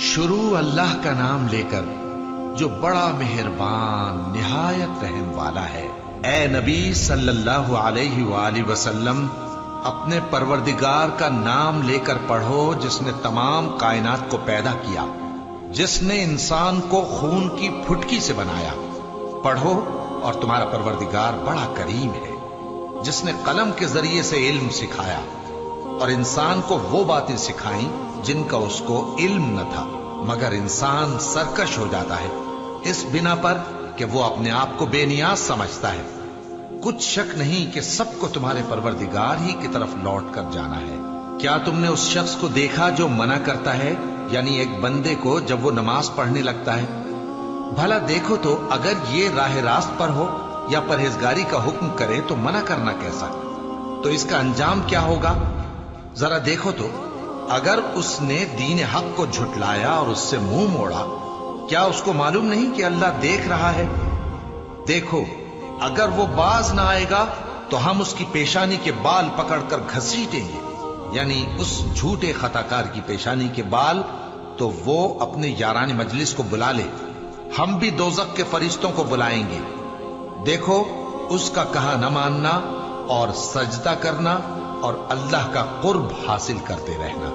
شروع اللہ کا نام لے کر جو بڑا مہربان نہایت رحم والا ہے۔ اے نبی صلی اللہ علیہ وآلہ وسلم، اپنے پروردگار کا نام لے کر پڑھو جس نے تمام کائنات کو پیدا کیا، جس نے انسان کو خون کی پھٹکی سے بنایا۔ پڑھو اور تمہارا پروردگار بڑا کریم ہے، جس نے قلم کے ذریعے سے علم سکھایا اور انسان کو وہ باتیں سکھائیں جن کا اس کو علم نہ تھا، مگر انسان سرکش ہو جاتا ہے اس بنا پر کہ وہ اپنے آپ کو بے نیاز سمجھتا ہے۔ کچھ شک نہیں کہ سب کو تمہارے پروردگار ہی کی طرف لوٹ کر جانا ہے۔ کیا تم نے اس شخص کو دیکھا جو منع کرتا ہے، یعنی ایک بندے کو جب وہ نماز پڑھنے لگتا ہے؟ بھلا دیکھو تو اگر یہ راہ راست پر ہو یا پرہیزگاری کا حکم کرے تو منع کرنا کیسا؟ تو اس کا انجام کیا ہوگا؟ ذرا دیکھو تو اگر اس نے دین حق کو جھٹلایا اور اس سے منہ موڑا، کیا اس کو معلوم نہیں کہ اللہ دیکھ رہا ہے؟ دیکھو اگر وہ باز نہ آئے گا تو ہم اس کی پیشانی کے بال پکڑ کر گھسیٹیں گے، یعنی اس جھوٹے خطا کار کی پیشانی کے بال، تو وہ اپنے یاران مجلس کو بلا لے، ہم بھی دوزخ کے فرشتوں کو بلائیں گے۔ دیکھو اس کا کہا نہ ماننا اور سجدہ کرنا اور اللہ کا قرب حاصل کرتے رہنا۔